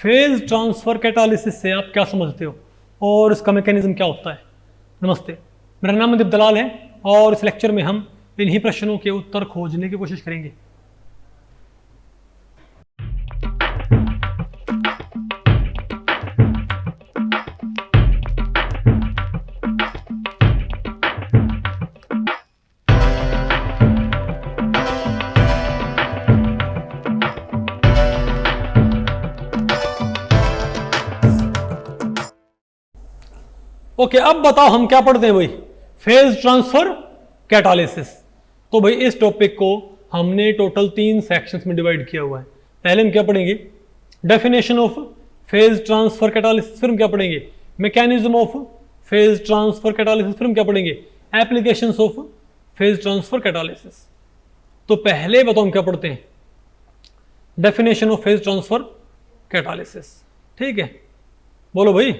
Phase transfer catalysis से आप क्या समझते हो और इसका मैकेनिज्म क्या होता है? नमस्ते, मेरा नाम मनदीप दलाल है और इस लेक्चर में हम इन्हीं प्रश्नों के उत्तर खोजने की कोशिश करेंगे। ओके, अब बताओ हम क्या पढ़ते हैं भाई? Phase transfer catalysis. तो भाई इस टॉपिक को हमने टोटल 3 सेक्शंस में डिवाइड किया हुआ है। पहले हम क्या पढ़ेंगे? Definition of phase transfer catalysis. फिर हम क्या पढ़ेंगे? Mechanism of phase transfer catalysis. फिर हम क्या पढ़ेंगे? Applications of phase transfer catalysis. तो पहले बताओ हम क्या पढ़ते हैं? Definition of phase transfer catalysis. ठीक है, बोलो भाई।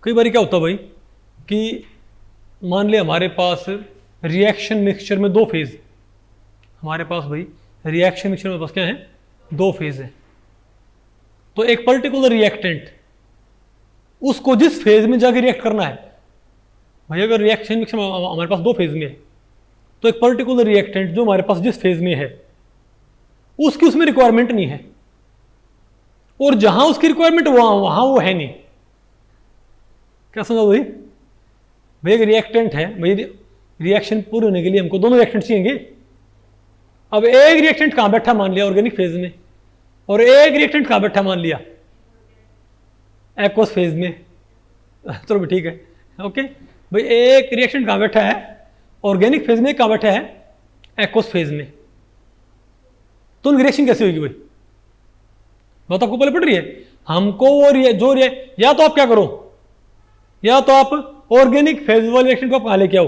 कई बार क्या होता है भाई कि मान लिया हमारे पास रिएक्शन मिक्सचर में 2 फेज, हमारे पास भाई रिएक्शन मिक्सचर में पास क्या है? 2 फेज है। तो एक पर्टिकुलर रिएक्टेंट उसको जिस फेज में जाके रिएक्ट करना है भाई, अगर रिएक्शन मिक्सचर हमारे पास 2 फेज में है तो एक पर्टिकुलर रिएक्टेंट जो हमारे पास जिस फेज में है उसकी उसमें रिक्वायरमेंट नहीं है, और जहां उसकी रिक्वायरमेंट वहां वो है नहीं। क्या समझा भाई? भाई एक रिएक्टेंट है, भाई रिएक्शन पूरी होने के लिए हमको दोनों रिएक्टेंट चाहिए। अब एक रिएक्टेंट कहां बैठा मान लिया? ऑर्गेनिक फेज में। और एक रिएक्टेंट कहां बैठा मान लिया? एक्वस फेज में। चलो ठीक है, ओके भाई। एक रिएक्टेंट कहां बैठा है? ऑर्गेनिक फेज में। कहां बैठा है? एक्वस फेज में। तो उनकी रिएक्शन कैसे होगी भाई? बात आपको पहले पड़ रही है? हमको वो या तो आप क्या करो, या तो आप ऑर्गेनिक फेज वाले रिएक्शन को आप कहां लेके आओ,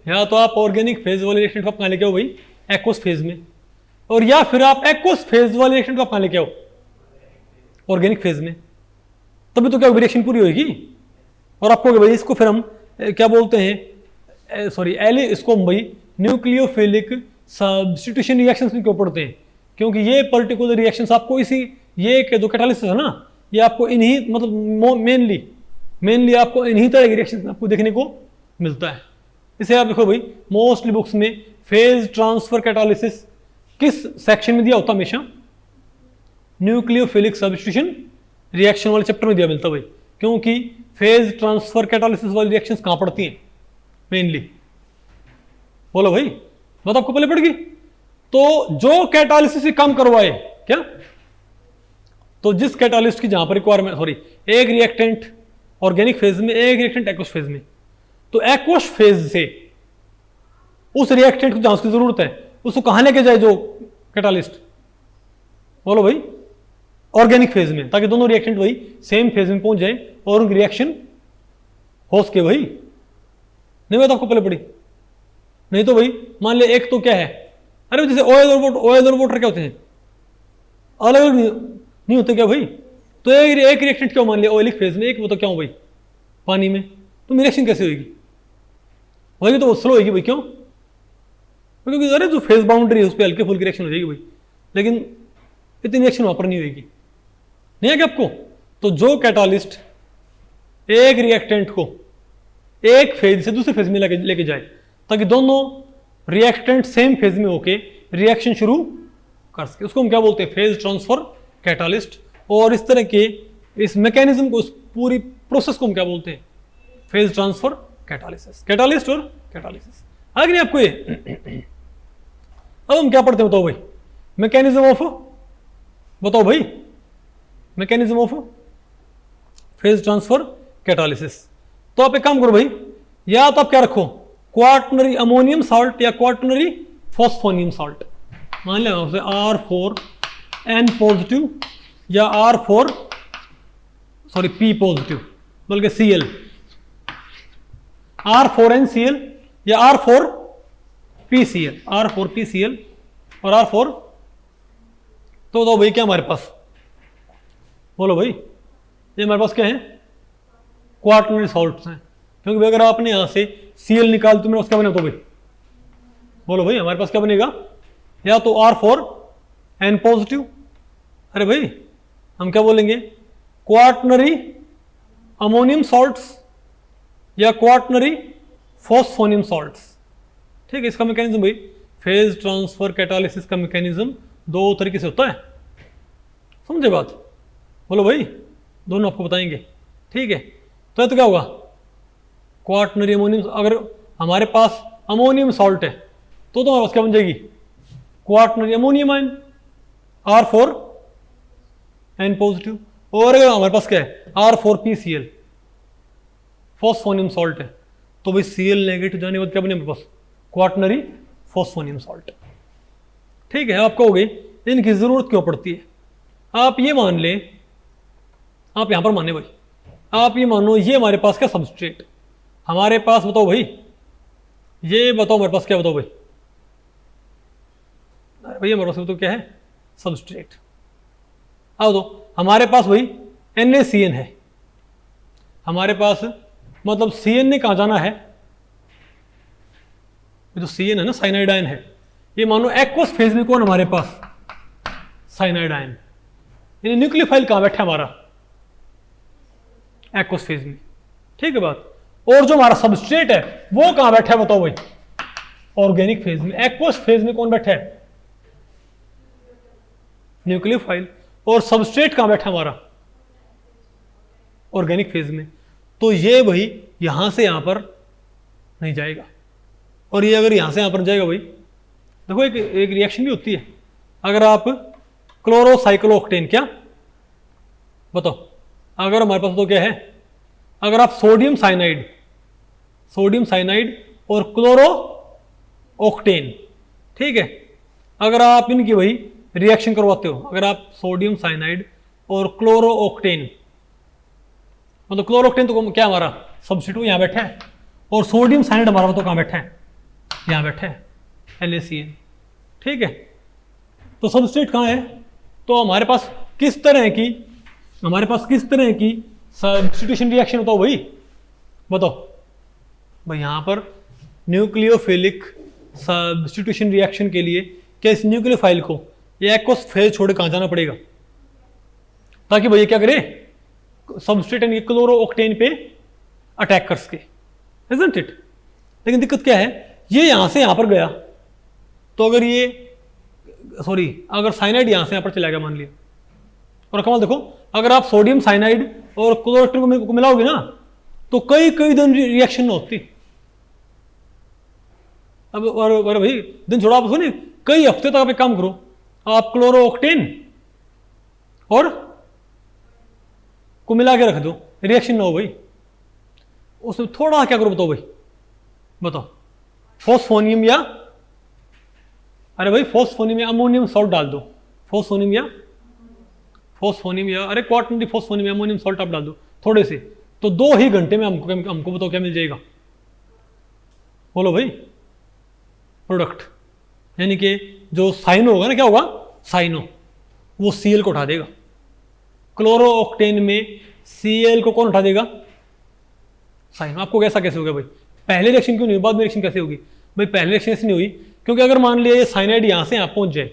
या तो आप ऑर्गेनिक फेज वाले रिएक्शन को आप कहां लेके आओ भाई? एक्वस फेज में। और या फिर आप एक्वस फेज वाले रिएक्शन को आप कहां लेके आओ? ऑर्गेनिक फेज में। तभी तो क्या रिएक्शन पूरी होगी। और आपको भाई इसको फिर हम क्या बोलते हैं, इसको हम भाई न्यूक्लियोफिलिक सब्स्टिट्यूशन रिएक्शंस में क्यों पढ़ते हैं? क्योंकि ये पर्टिकुलर रिएक्शंस आपको ये जो कैटालिसिस है ना, ये आपको इन्हीं मतलब मेनली आपको इन्हीं तरह के रिएक्शन आपको देखने को मिलता है। इसे आप देखो भाई, मोस्टली बुक्स में फेज ट्रांसफर कैटालिसिस किस सेक्शन में दिया होता? हमेशा न्यूक्लियोफिलिक सब्स्टिट्यूशन रिएक्शन वाले चैप्टर में दिया मिलता भाई। क्योंकि फेज ट्रांसफर कैटालिसिस वाली रिएक्शंस कहां पड़ती हैं मेनली? बोलो भाई, बात आपको पहले पड़ गई। तो जो कैटालिसिस कम करवाए क्या, तो जिस कैटालिस्ट की जहां पर रिक्वायरमेंट एक रिएक्टेंट ऑर्गेनिक फेज में, एक रिएक्टेंट एक्वस फेज में, तो एक्वस फेज से उस रिएक्टेंट को जहां उसकी जरूरत है उसको कहां लेके जाए जो कैटालिस्ट? बोलो भाई, ऑर्गेनिक फेज में, ताकि दोनों रिएक्टेंट वही सेम फेज में पहुंच जाए और उनकी रिएक्शन हो सके भाई। नहीं बात आपको पहले पड़ी? नहीं तो भाई मान लिया एक तो क्या है, अरे जैसे ऑयल और वाटर क्या होते हैं? अलग नहीं होते क्या भाई? तो एक रिएक्टेंट क्यों मान लिया ऑयलिक फेज में, एक वो तो क्या हो भाई पानी में, तो रिएक्शन कैसे होगी? होगी तो वो स्लो होगी भाई। क्यों? क्योंकि अरे जो फेज बाउंड्री है उस पर हल्के फुल्की रिएक्शन हो जाएगी भाई, लेकिन इतनी रिएक्शन वहां पर नहीं होगी। नहीं है क्या आपको? तो जो कैटालिस्ट एक रिएक्टेंट को एक फेज से दूसरे फेज में लेके जाए ताकि दोनों रिएक्टेंट सेम फेज में होके रिएक्शन शुरू कर सके, उसको हम क्या बोलते हैं? Phase transfer catalyst. और इस तरह के इस मैकेनिज्म को, इस पूरी प्रोसेस को हम क्या बोलते हैं? Phase transfer catalysis. कैटालिस्ट और कैटालिसिस आ गई आपको ये? अब हम क्या पढ़ते हैं बताओ भाई? मैकेनिज्म ऑफ, बताओ भाई, mechanism of phase transfer catalysis. तो आप एक काम करो भाई, या तो आप क्या रखो? क्वार्टनरी अमोनियम सॉल्ट या क्वार्टनरी फॉस्फोनियम सॉल्ट। मान लिया आपसे R4N पॉजिटिव या P पॉजिटिव, बल्कि Cl, R4NCl या R4PCl और R4। तो बताओ भाई क्या हमारे पास? बोलो भाई, ये हमारे पास क्या है? क्वार्टनरी सॉल्ट्स हैं। क्योंकि अगर आपने यहां से Cl निकाल तो मेरे पास क्या बनेगा? तो भाई बोलो भाई, हमारे पास क्या बनेगा? या तो R4 एन पॉजिटिव। अरे भाई हम क्या बोलेंगे, क्वार्टनरी अमोनियम सॉल्ट्स या क्वार्टनरी फॉस्फोनियम सॉल्ट्स। ठीक है, इसका मैकेनिज्म भाई फेज ट्रांसफर कैटालिसिस का मैकेनिज्म दो तरीके से होता है, समझे बात? बोलो भाई, दोनों आपको बताएंगे। ठीक है, तो क्या होगा, क्वार्टनरी अमोनियम, अगर हमारे पास अमोनियम सॉल्ट है तो हमारे पास क्या बन जाएगी, quaternary ammonium ion R4 N positive. और अगर हमारे पास क्या है R4PCl फॉस्फोनियम सॉल्ट है तो भाई Cl नेगेटिव जाने के बाद क्या बने हमारे पास, क्वार्टनरी फॉस्फोनियम सॉल्ट। ठीक है, आप कहोगे इनकी जरूरत क्यों पड़ती है? आप ये मान लें, आप यहां पर माने भाई, आप ये मानो ये हमारे पास क्या सबस्ट्रेट, हमारे पास बताओ भाई, ये बताओ हमारे पास क्या, बताओ भाई, अरे भैया हमारे पास तो क्या है सबस्ट्रेट। आओ दो, हमारे पास भाई NaCN है, हमारे पास मतलब CN ने कहाँ जाना है, जो CN है ना साइनाइड आयन है, ये मानो एक्वस फेज में कौन हमारे पास, साइनाइड आयन, यानी न्यूक्लियोफाइल कहाँ बैठा है हमारा, एक्वस फेज में। ठीक है बात, और जो हमारा सबस्ट्रेट है वो कहां बैठा है बताओ भाई, ऑर्गेनिक फेज में। एक्वस फेज में कौन बैठा है, न्यूक्लियोफाइल, और सबस्ट्रेट कहां बैठा है हमारा, ऑर्गेनिक फेज में। तो ये भाई यहां से यहां पर नहीं जाएगा, और ये अगर यहां से यहां पर जाएगा भाई, देखो एक रिएक्शन भी होती है, अगर आप क्लोरोसाइक्लोऑक्टेन, क्या बताओ, अगर हमारे पास तो क्या है, अगर आप सोडियम साइनाइड और क्लोरो ऑक्टेन, ठीक है, अगर आप इनकी भाई रिएक्शन करवाते हो, अगर आप सोडियम साइनाइड और क्लोरो ऑक्टेन, मतलब क्लोरो ऑक्टेन तो क्या हमारा सब्स्टिट्यूट यहां बैठा है, और सोडियम साइनाइड हमारा तो कहां बैठा है, यहां बैठा है NaCN। ठीक है, तो सब्स्ट्रेट कहां है, तो हमारे पास किस तरह की सब्स्टिट्यूशन रिएक्शन होता हो भाई, बताओ भाई। यहां पर न्यूक्लियोफिलिक सब्स्टिट्यूशन रिएक्शन के लिए क्या इस न्यूक्लियोफाइल को ये एक्वस फेज छोड़ कहां जाना पड़ेगा, ताकि भैया क्या करे, सबस्ट्रेट यानी क्लोरो ऑक्टेन पे अटैक कर सके, इजंट इट। लेकिन दिक्कत क्या है, ये यहां से यहां पर गया, तो अगर साइनाइड यहां से यहां पर चला गया मान लिया, और कमाल देखो, अगर आप सोडियम साइनाइड और क्लोरोक्टेन को मिलाओगे ना तो कई दिन रिएक्शन ना होती। अब और भाई दिन छोड़ा, आप सुनिए, कई हफ्ते तक आप एक काम करो, आप क्लोरो ऑक्टेन और को मिला के रख दो, रिएक्शन ना हो भाई, उसमें थोड़ा क्या करो बताओ भाई, बताओ, फॉस्फोनियम या अमोनियम सॉल्ट डाल दो, फोस्फोनियम या अरे क्वार्टनरी फोस्फोनियम या अमोनियम सॉल्ट आप डाल दो थोड़े से, तो 2 ही घंटे में हमको बताओ क्या मिल जाएगा, बोलो भाई, प्रोडक्ट। यानी कि जो साइनो होगा ना, क्या होगा साइनो, वो Cl को उठा देगा, क्लोरो ऑक्टेन में Cl को कौन उठा देगा, साइनो। आपको कैसा कैसे हो गया भाई, पहले रिएक्शन क्यों नहीं हुई, बाद में रिएक्शन कैसे होगी भाई? पहले रिएक्शन ऐसी नहीं हुई क्योंकि अगर मान लिया ये साइनाइड यहां से यहां पहुंच जाए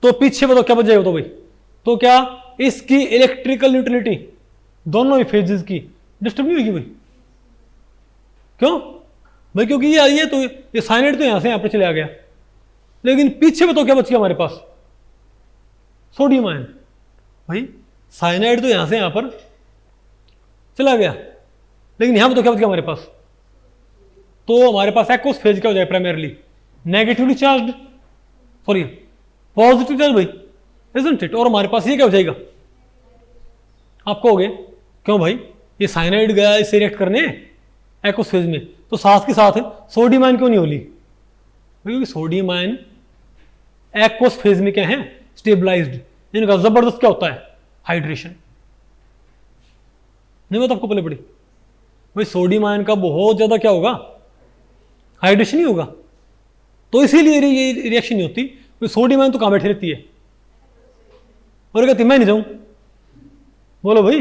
तो पीछे बताओ क्या बच जाएगा तो भाई, तो क्या इसकी इलेक्ट्रिकल न्यूट्रलिटी दोनों ही फेजेस की डिस्टर्ब नहीं होगी भाई? क्यों भाई? क्योंकि ये साइनाइड तो यहां से यहां पर चला गया, लेकिन पीछे बताओ क्या बच गया हमारे पास, सोडियम आयन। भाई साइनाइड तो यहां से यहां पर चला गया, लेकिन यहां पर तो क्या बच गया हमारे पास, तो हमारे पास एक्वस फेज क्या हो जाए, primarily negatively charge, sorry positive charge भाई, इजंट इट। और हमारे पास ये क्या हो जाएगा, आप कहोगे क्यों भाई, ये साइनाइड गया इससे रिएक्ट करने एक्वस फेज में, तो साथ के साथ सोडियम आयन क्यों नहीं होली? क्योंकि सोडियम आयन एक्वस फेज में क्या है, स्टेबलाइज्ड, इनका जबरदस्त क्या होता है, हाइड्रेशन। नहीं होता आपको पहले पड़ी भाई, सोडियम आयन का बहुत ज्यादा क्या होगा, हाइड्रेशन ही होगा, तो इसीलिए ये रिएक्शन नहीं होती। तो सोडियम आयन तो कहां बैठी रहती है, और कहती मैं नहीं जाऊं, बोलो भाई,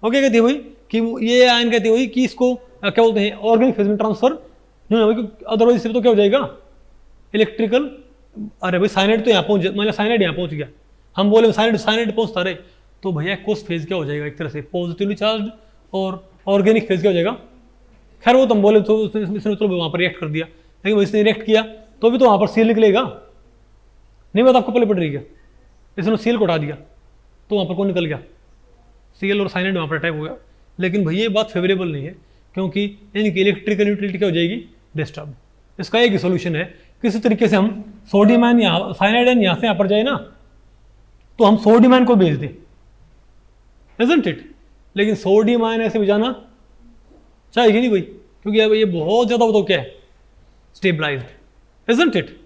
ओके कहती है भाई कि ये आयन कहती है भाई कि इसको क्या बोलते हैं, ऑर्गेनिक फेज में ट्रांसफर नहीं होगा, अदरवाइज इससे तो क्या हो जाएगा, इलेक्ट्रिकल अरे भाई साइनाइड तो यहाँ पहुंच, मतलब साइनाइड यहाँ पहुंच गया, हम बोले साइनाइड साइनाइड पहुंचता रहे, तो भैया एक्वस फेज क्या हो जाएगा, एक तरह से पॉजिटिवली चार्ज, और ऑर्गेनिक फेज क्या हो जाएगा। खैर वो तो हम बोले तो इसने तो वहाँ पर रिएक्ट कर दिया, लेकिन वो इसने रिएक्ट किया तो भी तो वहाँ पर सील निकलेगा, नहीं बात आपको पहले पड़ रही है, इसने सील को हटा दिया तो वहाँ पर कौन निकल गया, सीएल और साइनाइड वहाँ पर अटैक हो गया। लेकिन भैया ये बात फेवरेबल नहीं है, क्योंकि इनकी इलेक्ट्रिकल यूटिलिटी क्या हो जाएगी, डिस्टर्ब। इसका एक ही सोल्यूशन है, किसी तरीके से हम सोडियम आयन यहाँ, साइनाइड आयन यहाँ से यहाँ पर जाए ना, तो हम सोडियम आयन को भेज दें, इजंट इट। लेकिन सोडियम आयन ऐसे भेजाना चाहेगी नहीं भाई, क्योंकि अब ये बहुत ज़्यादा बताओ क्या है, स्टेबलाइज्ड, इजंट इट।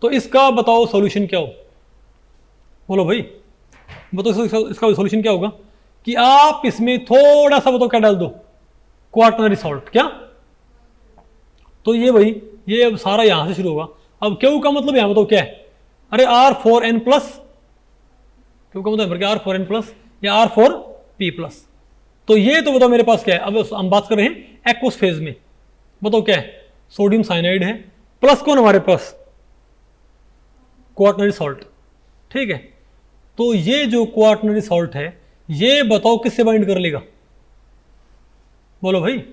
तो इसका बताओ सॉल्यूशन क्या हो, बोलो भाई बताओ इसका सॉल्यूशन क्या होगा, कि आप इसमें थोड़ा सा बताओ क्या डाल दो, क्वार्टनरी सॉल्ट। क्या, तो ये भाई ये अब सारा यहां से शुरू होगा। अब क्यू का मतलब यहां बताओ क्या है, अरे R4N प्लस, क्यू का मतलब R4N प्लस या R4P प्लस। तो ये तो बताओ मेरे पास क्या है, अब हम बात कर रहे हैं एक्वस फेज में, बताओ क्या है, सोडियम साइनाइड है, प्लस कौन हमारे पास, क्वार्टनरी सॉल्ट, ठीक है। तो ये जो क्वार्टनरी सॉल्ट है, ये बताओ किससे बाइंड कर लेगा, बोलो भाई,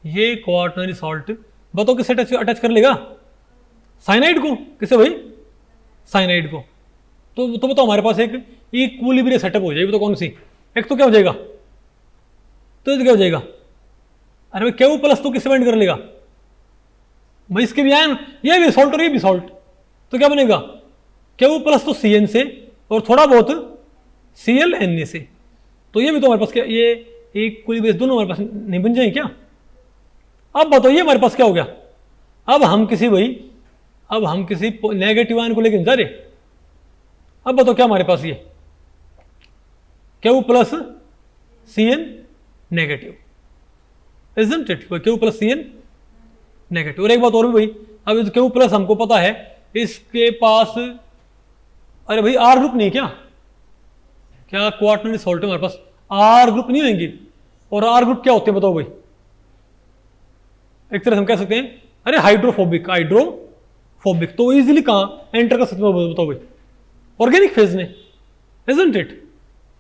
ये क्वार्टनरी सॉल्ट बताओ किससे अटैच कर लेगा, साइनाइड को, किससे भाई, साइनाइड को। तो बताओ हमारे पास एक इक्विलिब्रियम सेटअप हो जाएगी, तो कौन सी, एक तो क्या हो जाएगा, तो क्या हो जाएगा, अरे भाई क्यू प्लस तो किससे बाइंड कर लेगा भाई, इसके भी आयन, ये भी सॉल्ट और ये भी सॉल्ट, तो क्या बनेगा, क्यू प्लस तो CN से और थोड़ा बहुत ClNa से। तो ये भी तो हमारे पास क्या, ये इक्विलिब्रियम दोनों हमारे पास नहीं बन जाए क्या। अब बताओ ये हमारे पास क्या हो गया, अब हम किसी नेगेटिव आयन को लेकर जा रहे, अब बताओ क्या हमारे पास ये Q plus CN negative, isn't it, Q plus CN negative. और एक बात और भी भाई, अब क्यू प्लस हमको पता है इसके पास, अरे भाई R ग्रुप नहीं, क्या क्वार्टनरी सॉल्ट है हमारे पास, R ग्रुप नहीं होंगे, और R ग्रुप क्या होते हैं बताओ भाई, एक तरह से हम कह सकते हैं अरे हाइड्रोफोबिक, तो इजीली कहां एंटर कर सकते हैं बताओ भाई, ऑर्गेनिक फेज में, इजंट इट।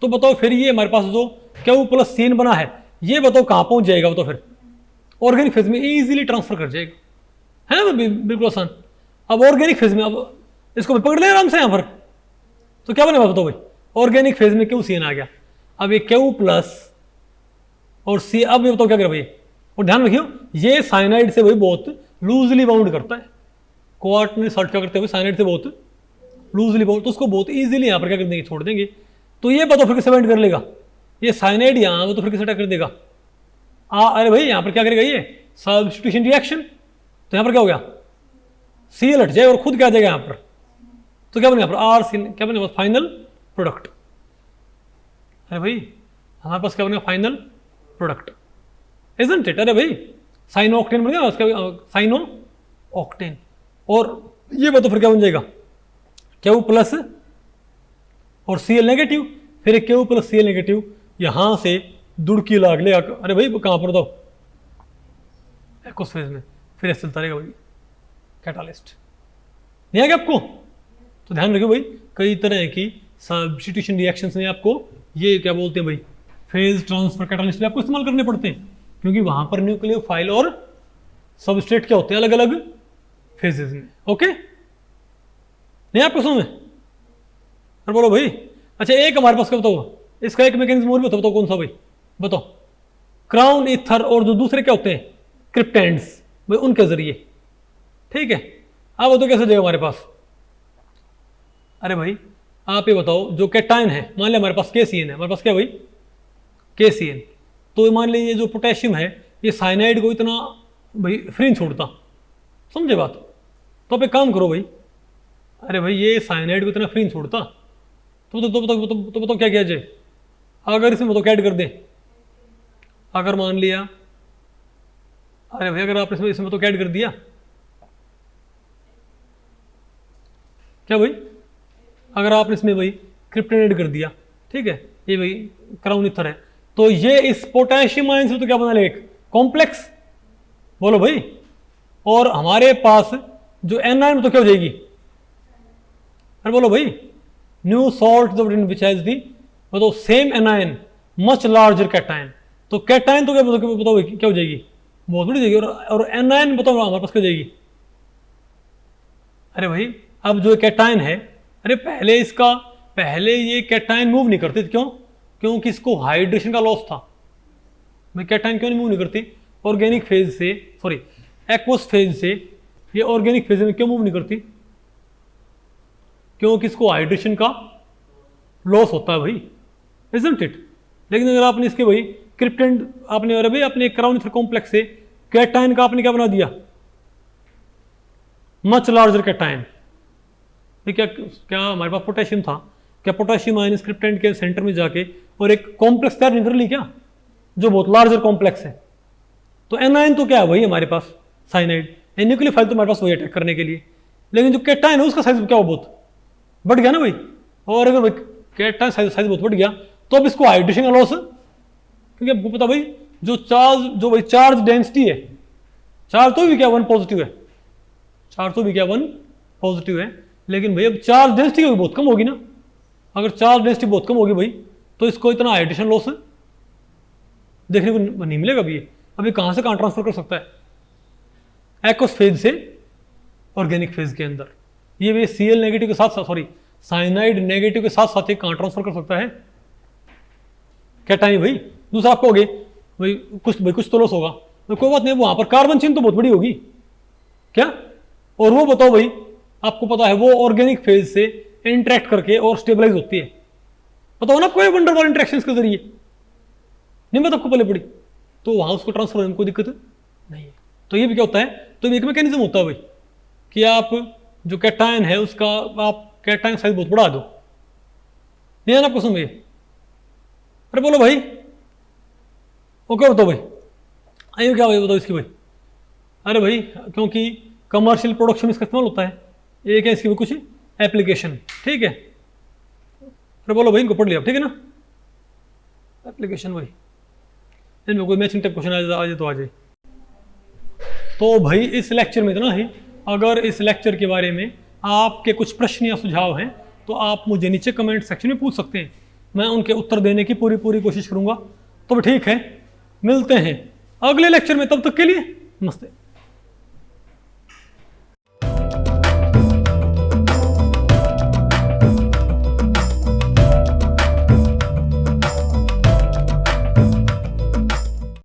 तो बताओ फिर ये हमारे पास जो क्यू प्लस CN बना है, ये बताओ कहां पहुंच जाएगा, बताओ फिर ऑर्गेनिक फेज में इजीली ट्रांसफर कर जाएगा, है ना, बिल्कुल आसान। अब ऑर्गेनिक फेज में, अब इसको पकड़ ले आराम से यहां पर, तो क्या बनेगा बताओ भाई, ऑर्गेनिक फेज में CN आ गया। अब ये क्यू प्लस और C, अब ये बताओ क्या कर भाई, और ध्यान रखियो ये साइनाइड से भाई बहुत लूजली बाउंड करता है, क्वार्टनरी सॉल्ट क्या करते हैं साइनाइड से बहुत लूजली बाउंड, तो उसको बहुत इजीली यहां पर क्या कर देंगे, छोड़ देंगे। तो ये बताओ फिर किससे बाइंड कर लेगा, ये साइनाइड यहां, वो तो फिर किससे अटैक कर देगा, अरे भाई यहां पर क्या करेगा, ये सब्स्टिट्यूशन रिएक्शन, तो यहां पर क्या हो गया, Cl हट जाए और खुद क्या आ जाएगा यहां पर, तो क्या बनेगा R, क्या बनेगा फाइनल प्रोडक्ट। अरे भाई हमारे पास क्या बनेगा, फाइनल प्रोडक्ट, इजंट इट। अरे भाई साइनो ऑक्टेन बन गया उसका, साइनो ऑक्टेन। और ये बताओ फिर क्या बन जाएगा, क्यू प्लस और Cl नेगेटिव, फिर क्यू प्लस Cl नेगेटिव यहां से दुड़की लाग ले, अरे भाई कहां पर दो, एक्वस फेज में, फिर ऐसे चलता रहेगा भाई कैटालिस्ट, नहीं आ गया आपको। तो ध्यान रखियो भाई, कई तरह की सब्स्टिट्यूशन रिएक्शंस में आपको ये क्या बोलते हैं भाई, फेज ट्रांसफर कैटालिस्ट भी आपको इस्तेमाल करने पड़ते हैं, क्योंकि वहां पर न्यूक्लियोफाइल और सबस्ट्रेट क्या होते हैं अलग अलग फेजेस में, ओके, नहीं आपको समझ में, और बोलो भाई। अच्छा एक हमारे पास क्या बताओ, इसका एक मैकेनिज्म और भी बताओ कौन सा भाई, बताओ, क्राउन ईथर और जो दूसरे क्या होते हैं क्रिप्टेंड्स भाई, उनके जरिए, ठीक है। अब बताओ कैसे जाएगा हमारे पास, अरे भाई आप ये बताओ, जो कैटायन है, मान लिया हमारे पास KCN है, हमारे पास क्या भाई KCN, तो मान लीजिए जो पोटेशियम है, ये साइनाइड को इतना भाई फ्री नहीं छोड़ता, समझे बात। तो आप एक काम करो भाई, अरे भाई ये साइनाइड को इतना फ्री नहीं छोड़ता, तो बताओ क्या किया जाए, अगर इसमें बताओ क्या ऐड कर दें, अगर मान लिया, अरे भाई अगर आप इसमें बताओ क्या ऐड कर दिया, क्या भाई, अगर आपने इसमें भाई क्रिप्टन ऐड कर दिया, ठीक है, ये भाई क्राउन ईथर है, तो ये इस पोटेशियम आयन से तो क्या बना लेगा, एक कॉम्प्लेक्स, बोलो भाई। और हमारे पास जो एनायन तो क्या हो जाएगी, अरे बोलो भाई, new salt which has the बताओ same anion much larger cation. तो कैटायन तो क्या बताओ क्या हो जाएगी, बहुत बड़ी जाएगी, और एनायन बताओ हमारे पास क्या हो जाएगी। अरे भाई अब जो कैटायन है, अरे पहले ये कैटायन मूव नहीं करते थे, क्यों? क्योंकि इसको हाइड्रेशन का लॉस था। भाई कैटायन क्यों नहीं मूव नहीं करती ऑर्गेनिक फेज से, सॉरी एक्वस फेज से ये ऑर्गेनिक फेज में क्यों मूव नहीं करती? क्योंकि इसको हाइड्रेशन का लॉस होता है भाई, इजंट इट। लेकिन अगर आपने इसके भाई क्रिप्टेंट आपने, अरे भाई अपने क्राउन कॉम्प्लेक्स से कैटायन का आपने क्या बना दिया, मच लार्जर कैटायन। क्या क्या हमारे पास पोटेशियम था, क्या पोटेशियम आयन क्रिप्टेंट के सेंटर में जाके और एक कॉम्प्लेक्स तैयार नहीं कर ली क्या, जो बहुत लार्जर कॉम्प्लेक्स है? तो एनायन तो क्या है भाई हमारे पास साइनाइड, न्यूक्लियोफाइल तो हमारे पास वही अटैक करने के लिए। लेकिन जो कैटायन है उसका साइज क्या हो, बहुत बढ़ गया ना भाई। और अगर भाई कैटायन साइज बहुत बढ़ गया तो अब इसको हाइड्रेशन का लॉस, क्योंकि आपको पता भाई जो भाई चार्ज डेंसिटी है, चार्ज तो भी क्या 1 पॉजिटिव है, चार्ज तो भी क्या 1 पॉजिटिव है, लेकिन भाई अब चार्ज डेंसिटी बहुत कम होगी ना। अगर चार्ज डेंसिटी बहुत कम होगी भाई तो इसको इतना हाइड्रेशन लॉस देखने को नहीं मिलेगा। अभी कहां से कहां ट्रांसफर कर सकता है, एक्वस फेज से ऑर्गेनिक फेज के अंदर। ये भी Cl नेगेटिव के साथ, सॉरी साइनाइड नेगेटिव के साथ साथ कहां ट्रांसफर कर सकता है, कैटायन भाई। दूसरा आप कहोगे भाई कुछ तो लॉस होगा, तो कोई बात नहीं, वहां पर कार्बन चेन तो बहुत बड़ी होगी क्या, और वो बताओ भाई आपको पता है वो ऑर्गेनिक फेज से इंटरेक्ट करके और स्टेबलाइज होती है, बताओ ना, कोई वंडरवॉल इंटरेक्शन के जरिए नहीं, बात आपको पहले पड़ी, तो वहां उसको ट्रांसफर होने में कोई दिक्कत नहीं है। तो ये भी क्या होता है, तो एक मैकेनिज्म होता है भाई कि आप जो कैटायन है उसका आप कैटायन साइज बहुत बढ़ा दो, नहीं है ना आपको समझ। अरे बोलो भाई, ओके बताओ भाई, आइए क्या भाई बताओ इसकी भाई। अरे भाई क्योंकि कमर्शियल प्रोडक्शन में इसका इस्तेमाल होता है, एक है इसकी भी कुछ एप्लीकेशन, ठीक है। अरे बोलो भाई इनको पढ़ लिया ठीक है ना, एप्लीकेशन भाई, इनमें कोई मैचिंग टाइप क्वेश्चन आ जाए तो आ जाए। तो भाई इस लेक्चर में इतना ही। अगर इस लेक्चर के बारे में आपके कुछ प्रश्न या सुझाव हैं तो आप मुझे नीचे कमेंट सेक्शन में पूछ सकते हैं, मैं उनके उत्तर देने की पूरी कोशिश करूंगा। तो ठीक है, मिलते हैं अगले लेक्चर में, तब तक के लिए नमस्ते।